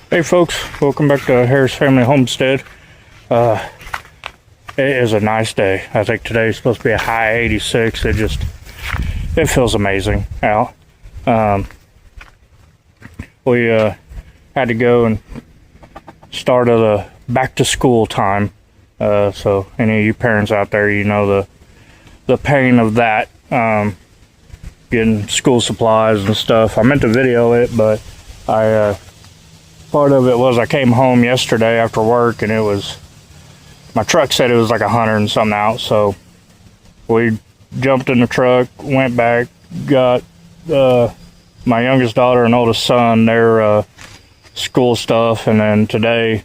Hey folks, welcome back to Harris Family Homestead. It is a nice day. I think today is supposed to be a high 86. It feels amazing out. We had to go and start the back to school time. So any of you parents out there, you know the pain of that. Getting school supplies and stuff. I meant to video it, but part of it was I came home yesterday after work and my truck said it was like 100 and something out. So we jumped in the truck, went back, got my youngest daughter and oldest son their school stuff, and then today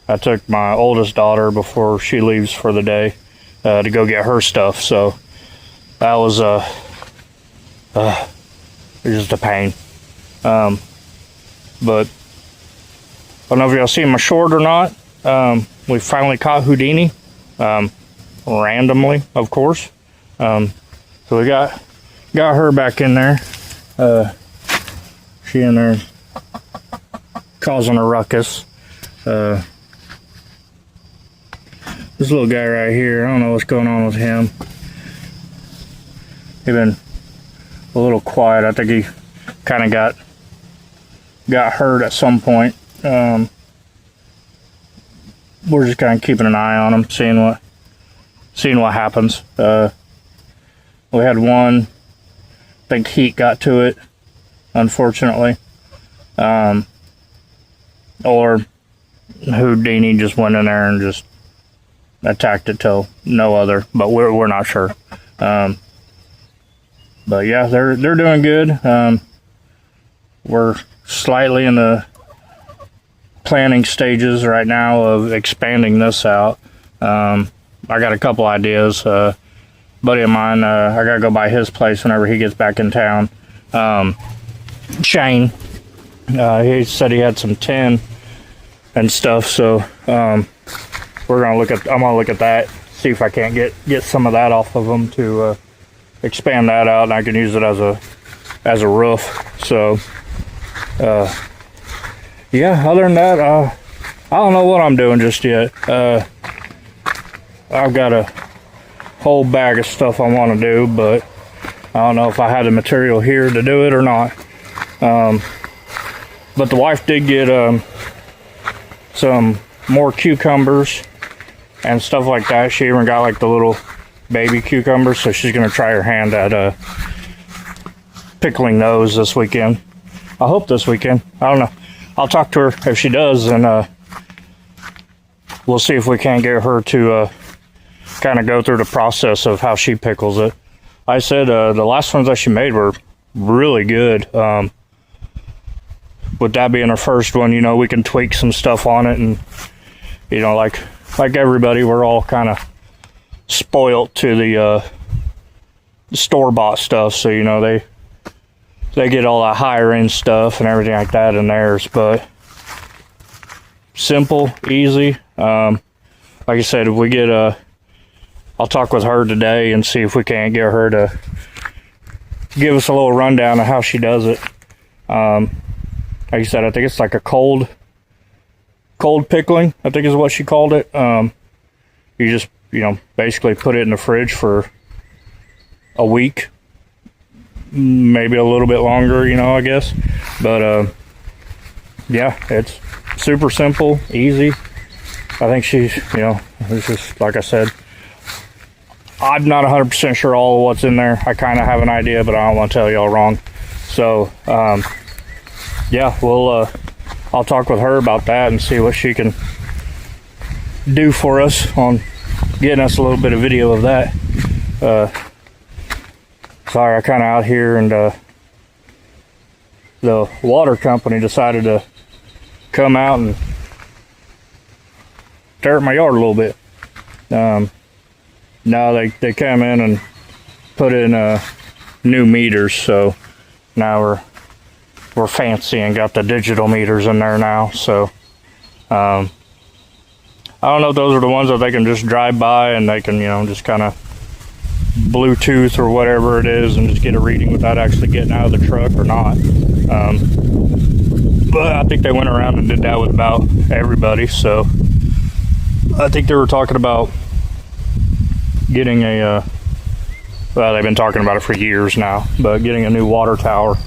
I took my oldest daughter before she leaves for the day to go get her stuff. So that was just a pain. But I don't know if y'all seen my short or not. We finally caught Houdini, randomly, of course. So we got her back in there. She in there causing a ruckus. This little guy right here, I don't know what's going on with him. He's been a little quiet. I think he kind of got hurt at some point. We're just kind of keeping an eye on him, seeing what happens. We had one, I think heat got to it, unfortunately. Or Houdini just went in there and just attacked it till no other, but we're not sure. But yeah, they're doing good. We're slightly in the planning stages right now of expanding this out. I got a couple ideas. Buddy of mine, I gotta go by his place whenever he gets back in town. Shane, he said he had some tin and stuff, so I'm gonna look at that, see if I can't get some of that off of them to expand that out, and I can use it as a roof. So yeah, other than that, I don't know what I'm doing just yet. I've got a whole bag of stuff I want to do, but I don't know if I had the material here to do it or not. But the wife did get some more cucumbers and stuff like that. She even got like the little baby cucumbers, so she's gonna try her hand at pickling those this weekend. I hope this weekend. I don't know. I'll talk to her if she does, and we'll see if we can't get her to kind of go through the process of how she pickles it. I said the last ones that she made were really good. With that being her first one, you know, we can tweak some stuff on it, and you know, like everybody, we're all kind of spoilt to the store-bought stuff, so you know they get all that higher end stuff and everything like that in theirs. But simple, easy. Like I said, if we get I'll talk with her today and see if we can't get her to give us a little rundown of how she does it. Like I said, I think it's like a cold pickling, I think is what she called it. You just, you know, basically put it in the fridge for a week, maybe a little bit longer, you know, I guess. But yeah, it's super simple, easy. I think she's, you know, it's just like I said, I'm not 100% sure all of what's in there. I kind of have an idea, but I don't want to tell y'all wrong. So yeah, I'll talk with her about that and see what she can do for us on getting us a little bit of video of that. Sorry, I kind of out here, and the water company decided to come out and tear up my yard a little bit. Now they came in and put in new meters, so now we're fancy and got the digital meters in there now. So I don't know if those are the ones that they can just drive by and they can, you know, just kind of Bluetooth or whatever it is and just get a reading without actually getting out of the truck or not. But I think they went around and did that with about everybody. So I think they were talking about getting a, well, they've been talking about it for years now, but getting a new water tower.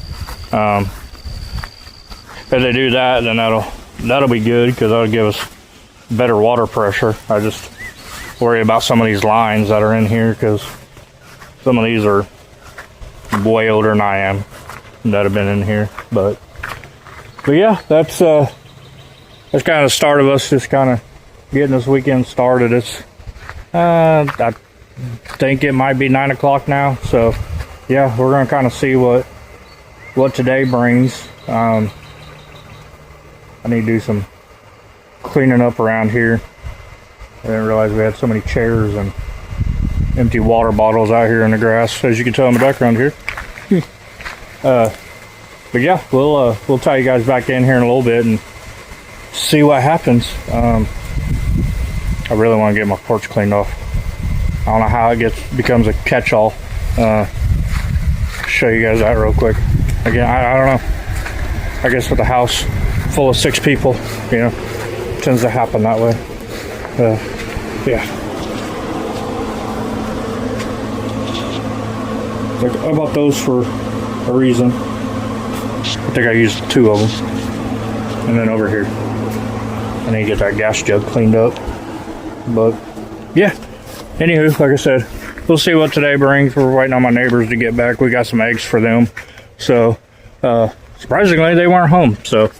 If they do that, then that'll be good, because that'll give us better water pressure. I just worry about some of these lines that are in here, because some of these are way older than I am that have been in here. But yeah, that's kind of the start of us just kind of getting this weekend started. It's I think it might be 9 o'clock now, so yeah, we're gonna kind of see what today brings. I need to do some cleaning up around here. I didn't realize we had so many chairs and empty water bottles out here in the grass, as you can tell in the background here. But yeah, we'll tie you guys back in here in a little bit and see what happens. I really want to get my porch cleaned off. I don't know how it becomes a catch-all. Show you guys that real quick. Again, I don't know. I guess with a house full of 6 people, you know, it tends to happen that way. Yeah. Like, I bought those for a reason. I think I used 2 of them. And then over here, I need to get that gas jug cleaned up. But yeah, anywho, like I said, we'll see what today brings. We're waiting on my neighbors to get back. We got some eggs for them. So surprisingly, they weren't home. So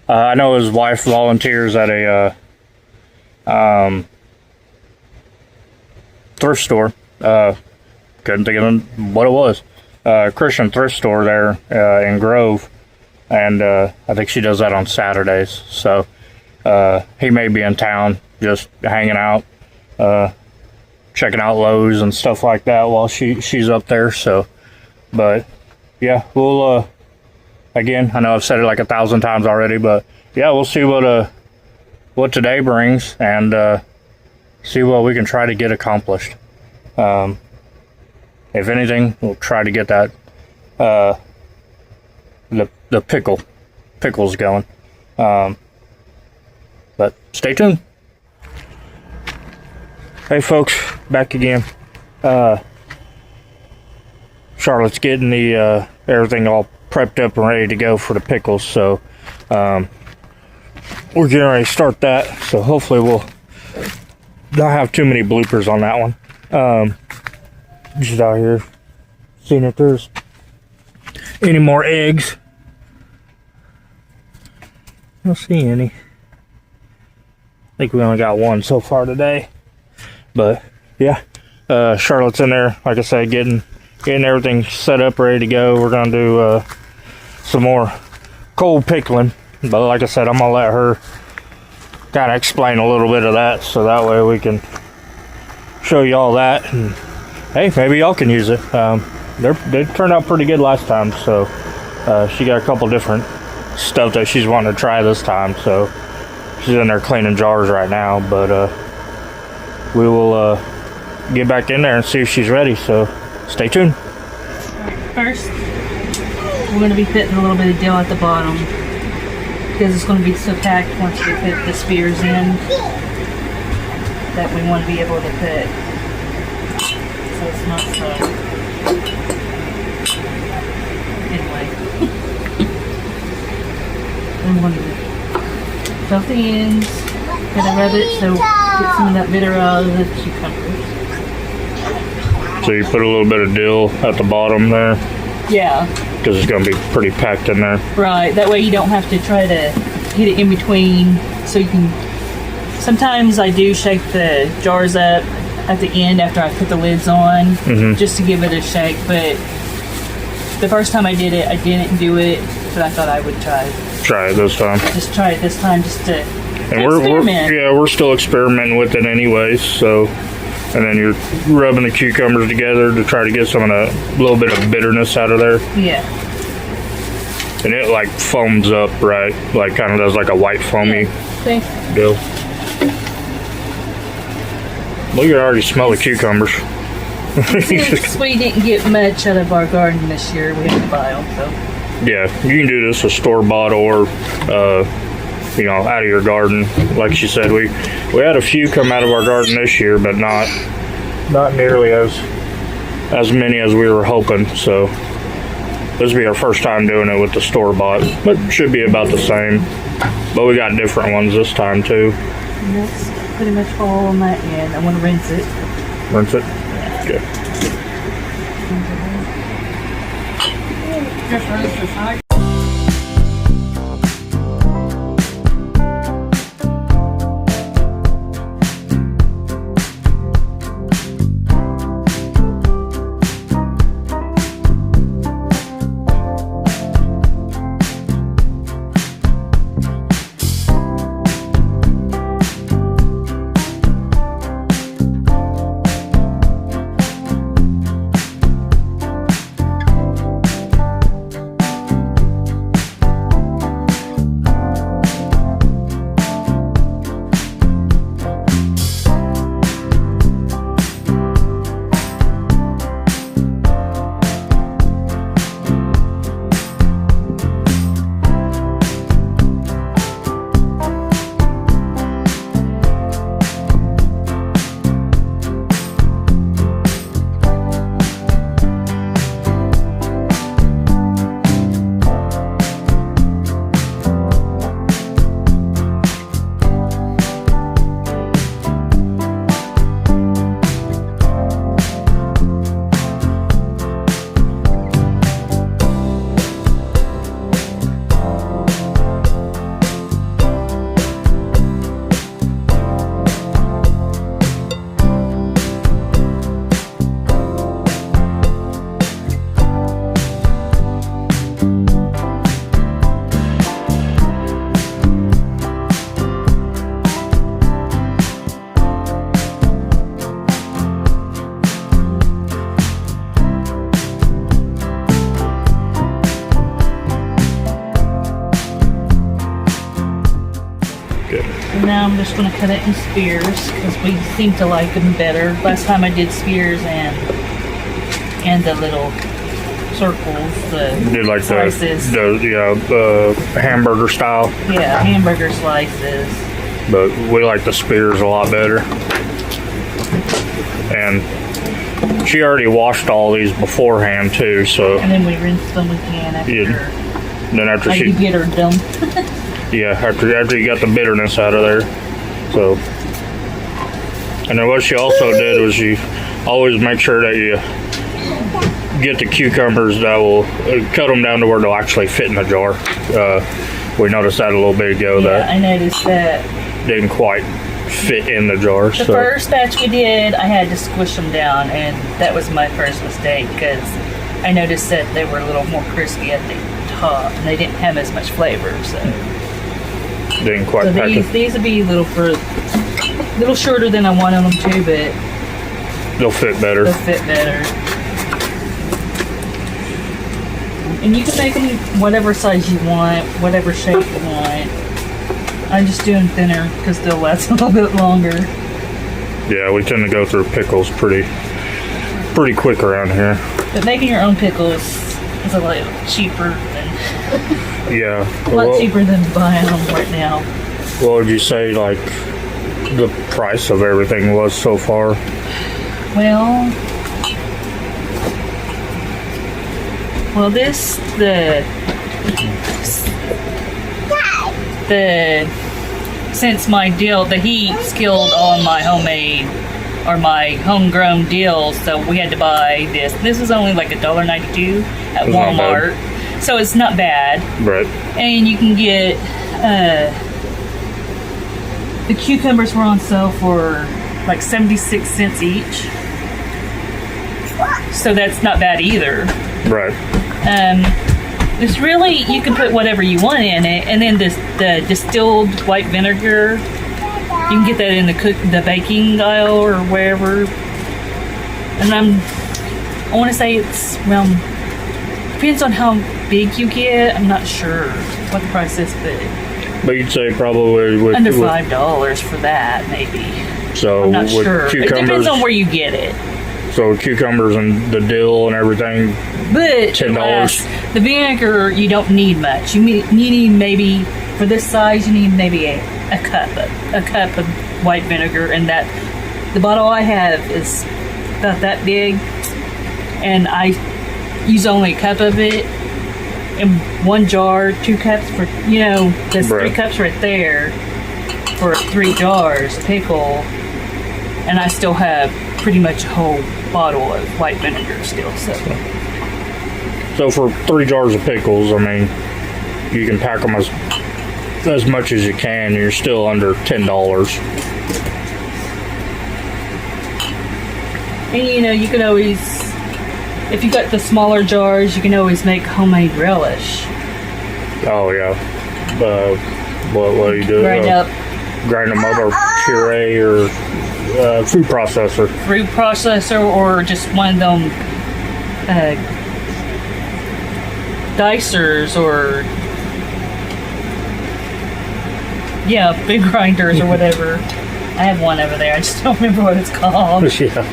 I know his wife volunteers at a thrift store. Couldn't think of what it was. Christian thrift store there in Grove, and I think she does that on Saturdays. So he may be in town just hanging out, checking out Lowe's and stuff like that while she's up there. So, but yeah, we'll again, I know I've said it like 1,000 times already, but yeah, we'll see what today brings, and see what we can try to get accomplished. If anything, we'll try to get that the pickles going. But stay tuned. Hey folks, back again. Charlotte's getting the everything all prepped up and ready to go for the pickles, so we're getting ready to start that. So hopefully we'll not have too many bloopers on that one. Just out here seeing if there's any more eggs. I don't see any. I think we only got 1 so far today. But yeah, Charlotte's in there, like I said, getting everything set up, ready to go. We're gonna do some more cold pickling, but like I said, I'm gonna let her kind of explain a little bit of that, so that way we can show you all that, and hey, maybe y'all can use it. They turned out pretty good last time, so she got a couple different stuff that she's wanting to try this time, so she's in there cleaning jars right now. But we will get back in there and see if she's ready, so stay tuned. First, we're going to be putting a little bit of dill at the bottom, because it's going to be so packed once we put the spears in that we want to be able to put, so it's not so. Anyway, I'm going to fill the ends, kind of rub it so get some of that bitter out of the cucumbers. So you put a little bit of dill at the bottom there? Yeah. Because it's going to be pretty packed in there. Right, that way you don't have to try to get it in between, so you can. Sometimes I do shake the jars up at the end after I put the lids on, just to give it a shake, but the first time I did it, I didn't do it, but I thought I would try it this time. Just try it this time, just to experiment. We're still experimenting with it anyways, so. And then you're rubbing the cucumbers together to try to get some of the little bit of bitterness out of there. Yeah. And it like foams up, right? Like kind of does like a white foamy deal. Well, you can already smell the cucumbers. Since we didn't get much out of our garden this year, we had to buy them, so. Yeah, you can do this with store-bought or, you know, out of your garden. Like she said, we had a few come out of our garden this year, but not nearly as many as we were hoping. So this will be our first time doing it with the store-bought, but should be about the same. But we got different ones this time too. And that's pretty much all on that end. I want to rinse it. Rinse it? Yeah. Good. Just rinse the side. And now I'm just going to cut it in spears because we seem to like them better. Last time I did spears and the little circles, the Did like slices. the hamburger style, Yeah, hamburger slices. but we like the spears a lot better. And she already washed all these beforehand too, so And then we rinse them again after, then after like she you get her done. yeah, after you got the bitterness out of there. So, and then what she also did was she always make sure that you get the cucumbers that will cut them down to where they'll actually fit in the jar. We noticed that a little bit ago Yeah, I noticed that. that didn't quite fit in the jar. The first batch we did, I had to squish them down, and that was my first mistake because I noticed that they were a little more crispy at the top, and they didn't have as much flavor. So, didn't quite pack it. these would be a little shorter than I wanted them to, but They'll fit better. they'll fit better. And you can make them whatever size you want, whatever shape you want. I'm just doing thinner because they'll last a little bit longer. Yeah, we tend to go through pickles pretty quick around here. But making your own pickles is a little cheaper than Yeah. a lot cheaper than buying them right now. What would you say, like, the price of everything was so far? Well, since my deal, the heat's killed all my homemade or my homegrown deals, so we had to buy this. This is only like $1.92 at It's not Walmart, so it's not bad. Right. And you can get the cucumbers were on sale for like 76 cents each, so that's not bad either. Right. It's really, you can put whatever you want in it, and then the distilled white vinegar, you can get that in the baking aisle or wherever. And I want to say it's around, depends on how big you get. I'm not sure what the price is, But you'd say probably with under $5 for that, maybe. So I'm not with sure. It cucumbers, depends on where you get it. so cucumbers and the dill and everything, But $10. The vinegar, you don't need much. You need maybe, for this size, you need maybe a cup of white vinegar, and that the bottle I have is about that big, and I use only a cup of it in one jar, 2 cups for, there's 3 cups right there for 3 jars of pickle, and I still have pretty much a whole bottle of white vinegar still. So for 3 jars of pickles, I mean, you can pack them as much as you can. You're still under $10. And you can always, if you got the smaller jars, you can always make homemade relish. Oh yeah. What do you do? Grind them up, or puree, or food processor. Food processor, or just one of them dicers, or food grinders or whatever. I have one over there. I just don't remember what it's called. Yeah.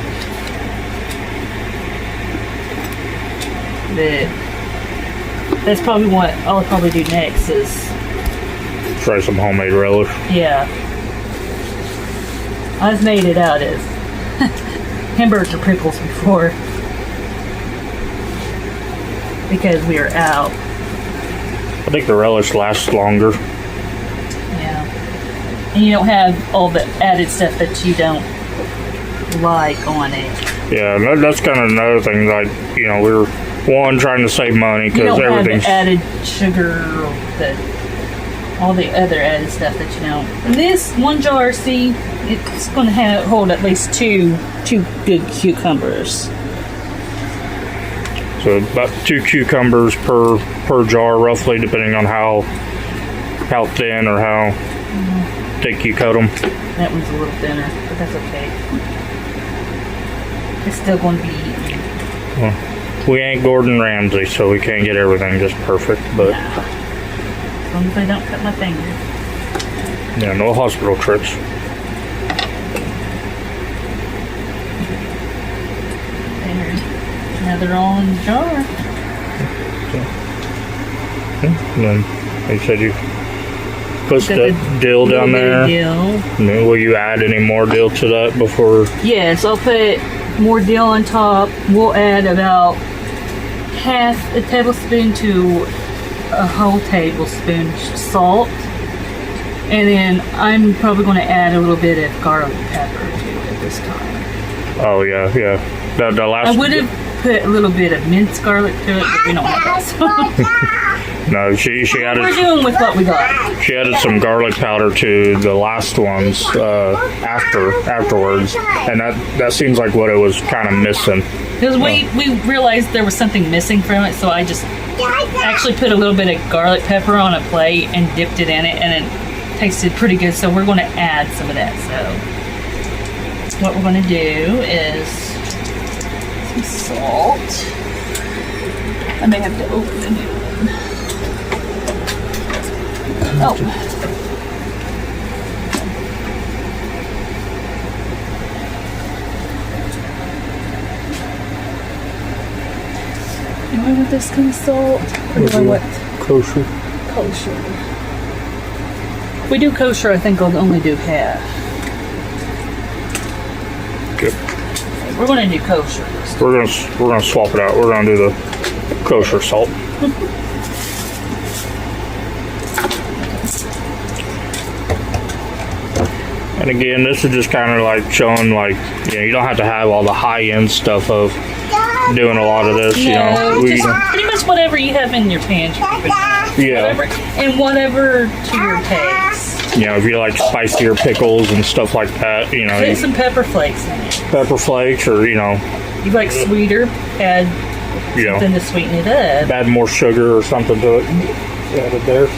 But that's probably what I'll probably do next is try some homemade relish. Yeah. I've made it out of hamburger pickles before because we were out. I think the relish lasts longer. Yeah. And you don't have all the added stuff that you don't like on it. Yeah, that's kind of another thing. Like, we were trying to save money because everything's have the added sugar, all the other added stuff that you don't. And this one jar, see, it's going to hold at least two good cucumbers. So about 2 cucumbers per jar, roughly, depending on how thin or how thick you cut them. That one's a little thinner, but that's okay. It's still going to be eaten. Well, we ain't Gordon Ramsay, so we can't get everything just perfect, but as long as I don't cut my finger. Yeah, no hospital trips. Another all in the jar. And then you said you put the dill down there. Dill. Will you add any more dill to that before? Yes, I'll put more dill on top. We'll add about half a tablespoon to a whole tablespoon salt. And then I'm probably going to add a little bit of garlic pepper to it this time. Oh, yeah. The last I would have put a little bit of minced garlic to it, but we don't have that. No, she added. We're doing with what we got. She added some garlic powder to the last ones afterwards, and that seems like what it was kind of missing. Because we realized there was something missing from it, so I just actually put a little bit of garlic pepper on a plate and dipped it in it, and it tasted pretty good. So we're going to add some of that. So what we're going to do is some salt. I may have to open the new one. Oh. Do I want this kind of salt? Or do I want kosher? Kosher. If we do kosher, I think I'll only do half. Good. We're going to do kosher. We're gonna swap it out. We're gonna do the kosher salt. And again, this is just kind of like showing, like, you don't have to have all the high-end stuff of doing a lot of this. Just pretty much whatever you have in your pantry. Whatever to your taste. If you like spicier pickles and stuff like that, put some pepper flakes in it. Pepper flakes, or you like sweeter, add something to sweeten it up. Add more sugar or something to it. Add it there.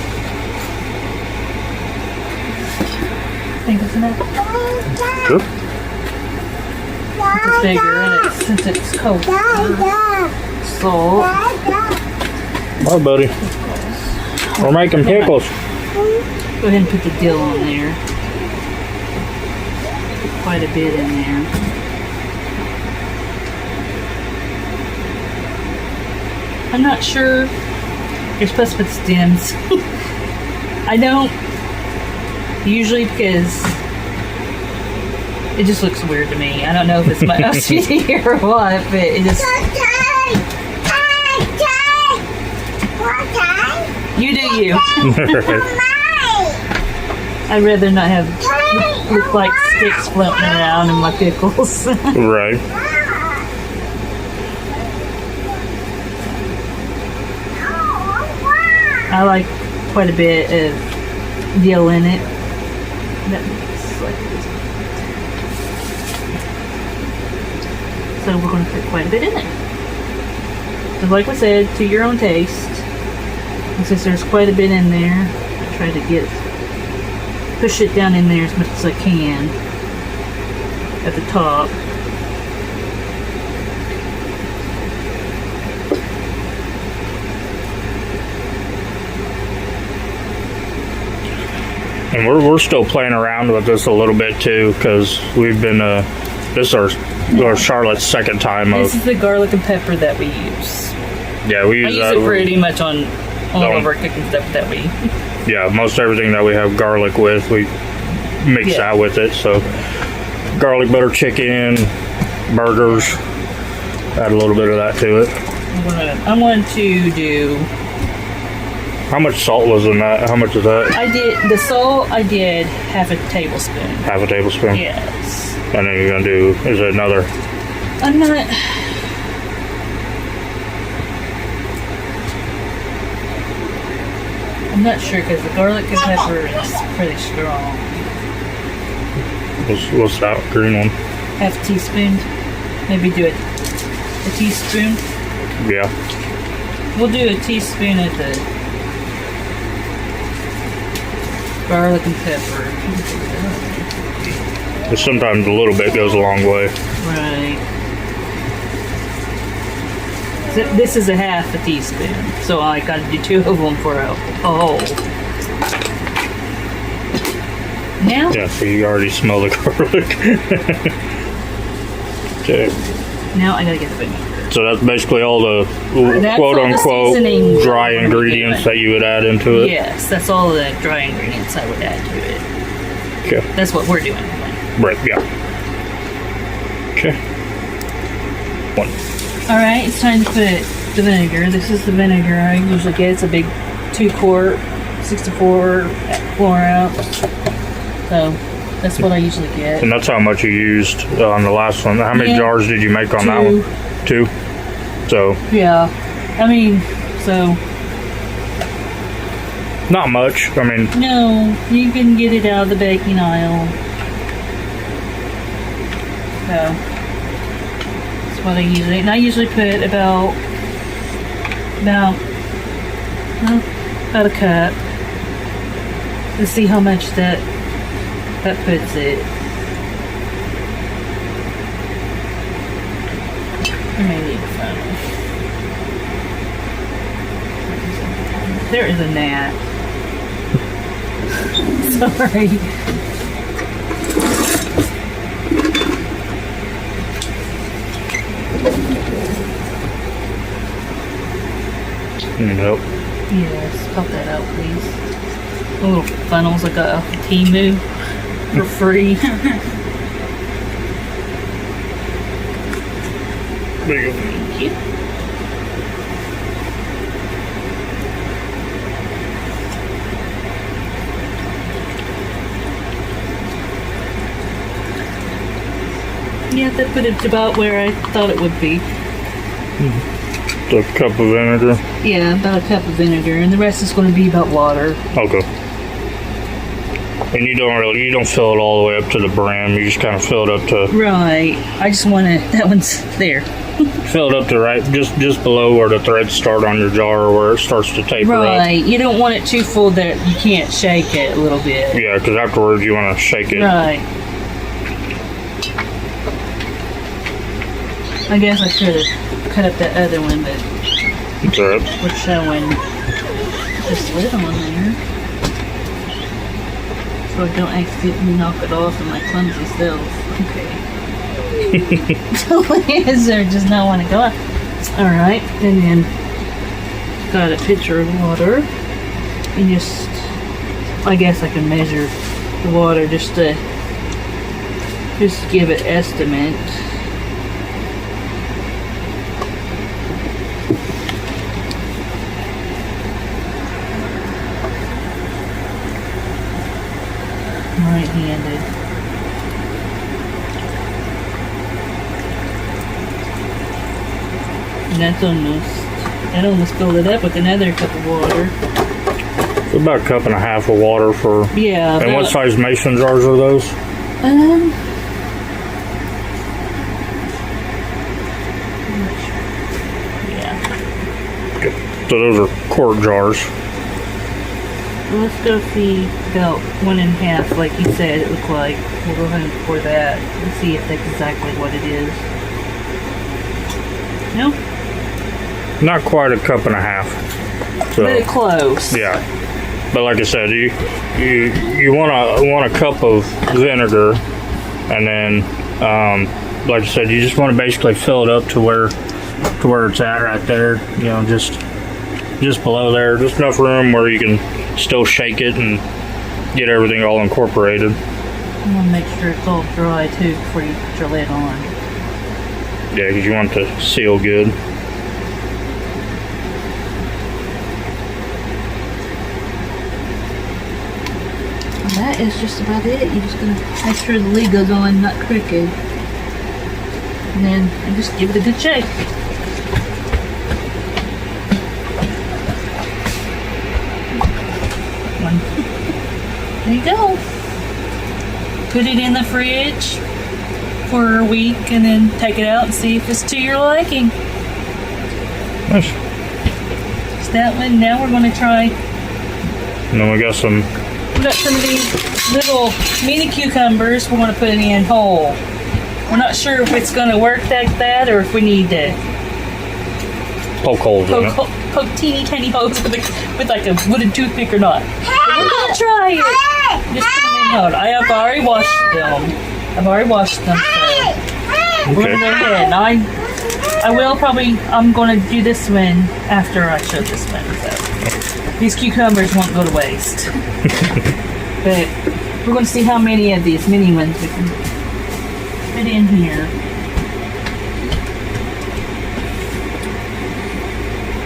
I think it's enough. Sure. It's bigger, and since it's cold. Salt. All right, buddy. We're making pickles. Go ahead and put the dill on there. Put quite a bit in there. I'm not sure You're supposed to put stems. I don't usually because it just looks weird to me. I don't know if it's my OCD or what, but it just. You do you. I'd rather not have look like sticks floating around in my pickles. Right. I like quite a bit of dill in it. That's like this. So we're going to put quite a bit in it. So like I said, to your own taste. And since there's quite a bit in there, I try to push it down in there as much as I can at the top. And we're still playing around with this a little bit too, because we've been this is our Charlotte's second time of. This is the garlic and pepper that we use. Yeah, we I use use that. it pretty much on all of our cooking stuff that we. Yeah, most everything that we have garlic with, we mix that with it. So garlic butter chicken, burgers, add a little bit of that to it. I'm going to do. How much salt was in that? How much is that? I did the salt. I did half a tablespoon. Half a tablespoon. Yes. And then you're gonna do is it another? I'm not. I'm not sure because the garlic and pepper is pretty strong. What's that green one? Half a teaspoon. Maybe do a teaspoon. Yeah. We'll do a teaspoon of the garlic and pepper. But sometimes a little bit goes a long way. Right. This is a half a teaspoon, so I got to do 2 of them for a whole. Now? Yeah, so you already smell the garlic. Okay. Now I gotta get the vinegar. So that's basically all the That's quote all the unquote seasoning dry we're ingredients doing. that you would add into it. Yes, that's all the dry ingredients I would add to it. Okay. That's what we're doing. Right, yeah. Okay. One. Alright, it's time to put the vinegar. This is the vinegar I usually get. It's a big 2-quart, 64 4 ounce. So that's what I usually get. And that's how much you used on the last one. How many jars did you make on that one? 2. So. Yeah. I mean, so. Not much. I mean. No, you can get it out of the baking aisle. So. That's what I usually. And I usually put about a cup. Let's see how much that puts it. I may need a funnel. There is a gnat. Sorry. Nope. Yes, pop that out, please. The little funnels I got off of Temu for free. There you go. Thank you. Yeah, that put it about where I thought it would be. A cup of vinegar. Yeah, about a cup of vinegar, and the rest is going to be about water. Okay. And you don't fill it all the way up to the brim. You just kind of fill it up to. Right. I just want to. That one's there. Fill it up to right, just below where the threads start on your jar, or where it starts to taper up. Right. You don't want it too full that you can't shake it a little bit. Yeah, because afterwards you want to shake it. Right. I guess I should have cut up that other one, but It's all right. we're showing this lid on there. So I don't accidentally knock it off in my clumsy self. Okay. The lids are just not want to go up. Alright, and then got a pitcher of water and just, I guess I can measure the water just to give it estimate. Right-handed. And that almost filled it up with another cup of water. It's about a cup and a half of water for. Yeah. And what size mason jars are those? Yeah. Okay. So those are quart jars. Let's go see about 1.5, like you said it looked like. We'll go ahead and pour that and see if that's exactly what it is. No? Not quite a cup and a half. So, But close. yeah. But like I said, you want a cup of vinegar, and then like I said, you just want to basically fill it up to where it's at right there. You know, just below there, just enough room where you can still shake it and get everything all incorporated. I'm gonna make sure it's all dry too before you put your lid on. Yeah, because you want it to seal good. And that is just about it. You're just gonna make sure the lid goes on, not crooked. And then just give it a good shake. There you go. Put it in the fridge for a week and then take it out and see if it's to your liking. Nice. So that one, now we're going to try. And then we got some of these little mini cucumbers we're going to put in whole. We're not sure if it's going to work like that or if we need to poke holes in it. poke teeny tiny holes with like a wooden toothpick or not. But we're going to try it. Just put them in hold. I have already washed them. So we're going to go ahead. And I'm going to do this one after I show this one. So these cucumbers won't go to waste. But we're going to see how many of these mini ones we can fit in here.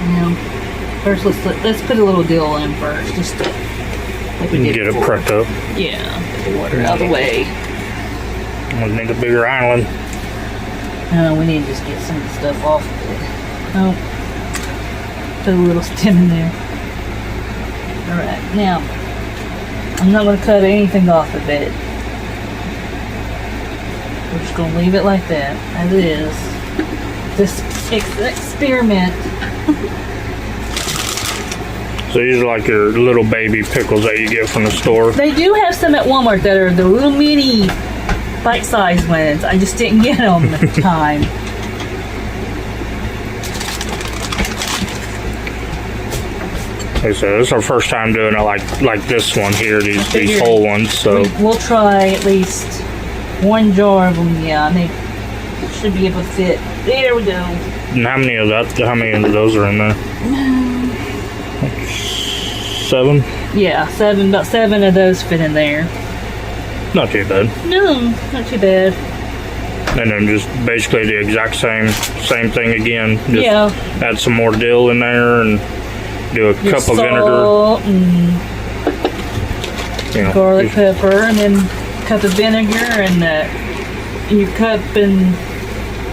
Now, first let's put a little dill in first, just to like we did Get before. it prepped up. Yeah, get the water out of the way. We need a bigger island. We need to just get some of the stuff off of it. Oh, put a little stem in there. Alright, now, I'm not going to cut anything off of it. We're just going to leave it like that, as it is. This experiment. So these are like your little baby pickles that you get from the store. They do have some at Walmart that are the little mini bite-sized ones. I just didn't get them at the time. Like I said, this is our first time doing it like this one here, these whole ones. So we'll try at least one jar of them. Yeah, they should be able to fit. There we go. And how many of those are in there? Like 7? Yeah, about 7 of those fit in there. Not too bad. No, not too bad. And then just basically the exact same thing again. Just Yeah. add some more dill in there and do a Your cup of vinegar. salt and You know, garlic pepper, and then a cup of vinegar and your cup and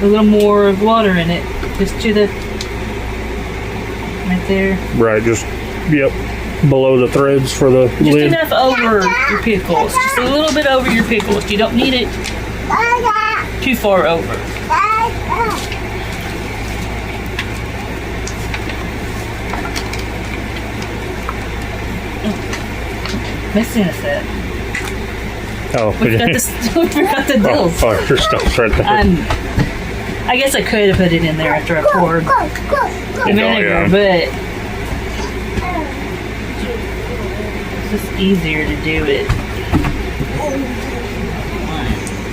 a little more of water in it. Just to the right there. right, just below the threads for the Just lid. enough over your pickles. Just a little bit over your pickles. You don't need it too far over. Missing a set. Oh, We forgot the dills. oh, your stuff's right there. I guess I could have put it in there after I poured the vinegar, but it's just easier to do it.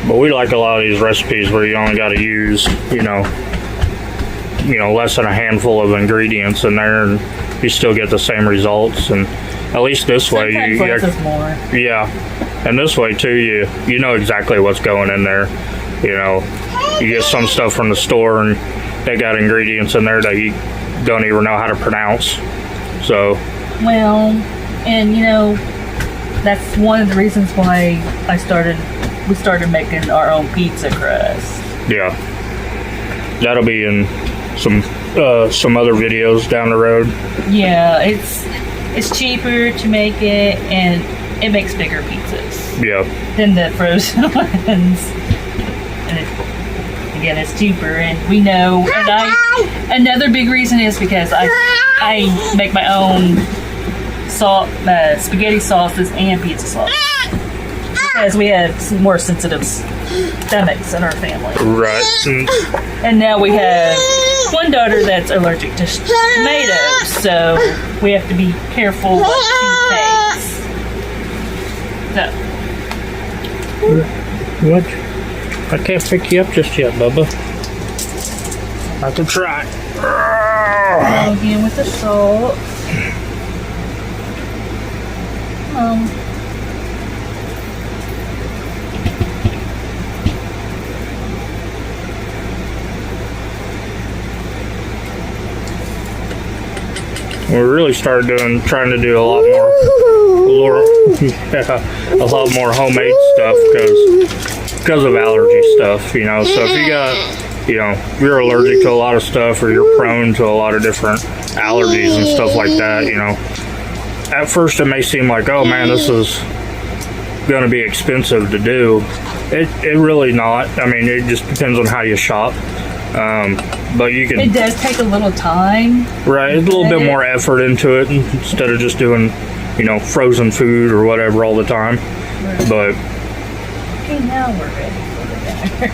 But we like a lot of these recipes where you only got to use, less than a handful of ingredients in there, and you still get the same results. And at least this way, Sometimes less is more. yeah, and this way too, you know exactly what's going in there. You know, you get some stuff from the store and they got ingredients in there that you don't even know how to pronounce. So, well, and you know, that's one of the reasons why we started making our own pizza crust. yeah, that'll be in some other videos down the road. Yeah, it's cheaper to make it, and it makes bigger pizzas Yeah, than the frozen ones. And again, it's cheaper, and we know. And another big reason is because I make my own spaghetti sauces and pizza sauce, because we have some more sensitive stomachs in our family. right. And now we have one daughter that's allergic to tomatoes, so we have to be careful what she takes. So, What? I can't pick you up just yet, Bubba. I can try. go again with the salt. We really started trying to do a lot more homemade stuff because of allergy stuff, you know. So if you got, you know, if you're allergic to a lot of stuff, or you're prone to a lot of different allergies and stuff like that, you know, at first it may seem like, oh man, this is going to be expensive to do. It really not. I mean, it just depends on how you shop. But you can. It does take a little time. Right, it's a little bit more effort into it instead of just doing, you know, frozen food or whatever all the time. Right. But Okay, now we're ready for the dinner.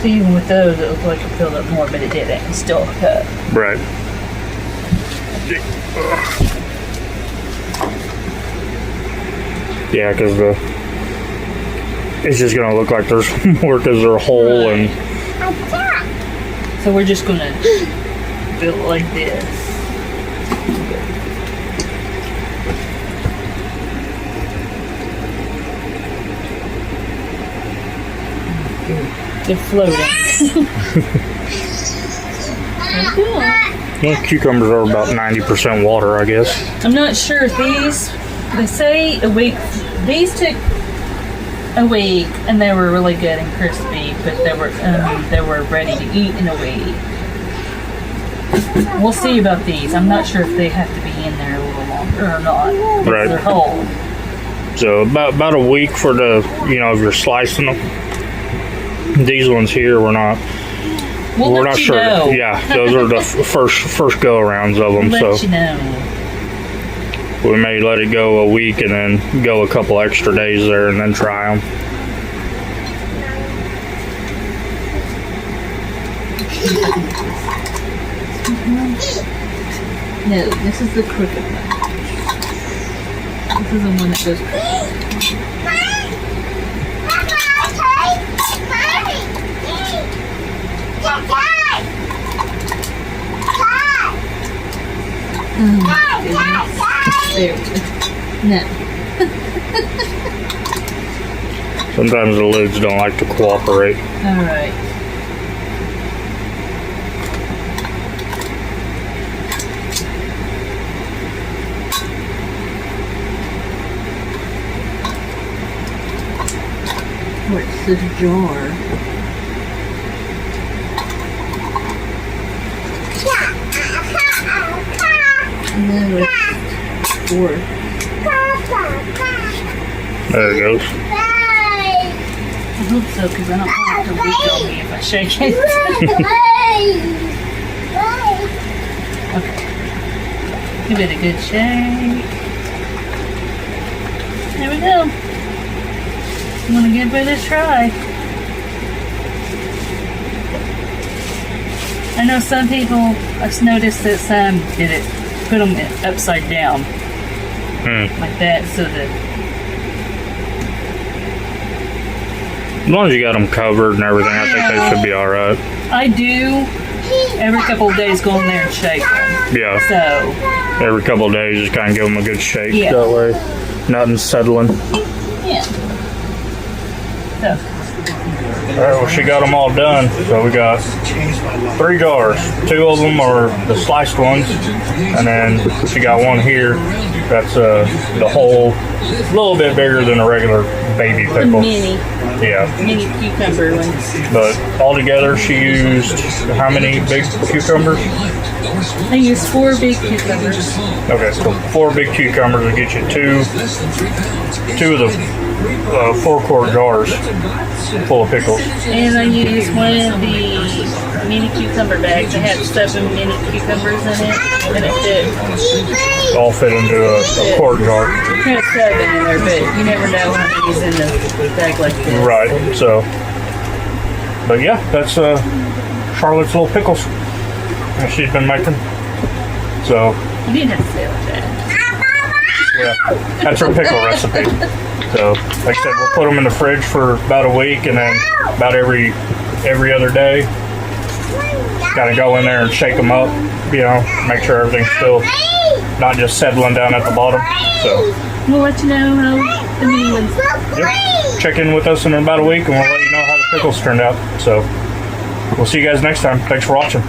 So even with those, it looked like it filled up more, but it didn't. It's still a cup. right. Yeah, because it's just gonna look like there's more because they're whole. Right. And So we're just gonna fill it like this. They're floating. well, cucumbers are about 90% water, I guess. I'm not sure if they say a week. These took a week, and they were really good and crispy, but they were ready to eat in a week. We'll see about these. I'm not sure if they have to be in there a little longer or not. Because Right. they're whole. So about a week for the, you know, if you're slicing them. These ones here, we're not We'll let you sure. know. Yeah, those are the first go arounds of them. We'll let you know. We may let it go a week and then go a couple extra days there and then try them. No, this is the crooked one. This is the one that goes. There we go. No. Sometimes the lids don't like to cooperate. All right. What's this jar? No, it's four. There it goes. I hope so, because I don't want it to leak on me if I shake it. Okay. Give it a good shake. There we go. I'm gonna give it a try. I know some people, I've noticed that some did it, put them upside down. Like that, so that. As long as you got them covered and everything, I think they should be all right. I do every couple of days go in there and shake them. Yeah. So. Every couple of days, just kind of give them a good shake. Yeah. That way, nothing's settling. Yeah. So. All right, well, she got them all done. So we got 3 jars. 2 of them are the sliced ones, and then she got one here. That's the whole, a little bit bigger than a regular baby pickle. Mini. Yeah. Mini cucumber ones. But altogether, she used how many big cucumbers? I used 4 big cucumbers. Okay, so 4 big cucumbers will get you two of the 4-quart jars full of pickles. And I used one of the mini cucumber bags. It had 7 mini cucumbers in it, and it fit. All fit into a quart jar. You put 7 in there, but you never know how many's in the bag like this. Right, so. But yeah, that's Charlotte's little pickles that she's been making. So. You didn't have to say it like that. Yeah, that's her pickle recipe. So, like I said, we'll put them in the fridge for about a week, and then about every other day, gotta go in there and shake them up, you know, make sure everything's still not just settling down at the bottom. So, We'll let you know how the mini ones. yeah, check in with us in about a week, and we'll let you know how the pickles turned out. So, we'll see you guys next time. Thanks for watching.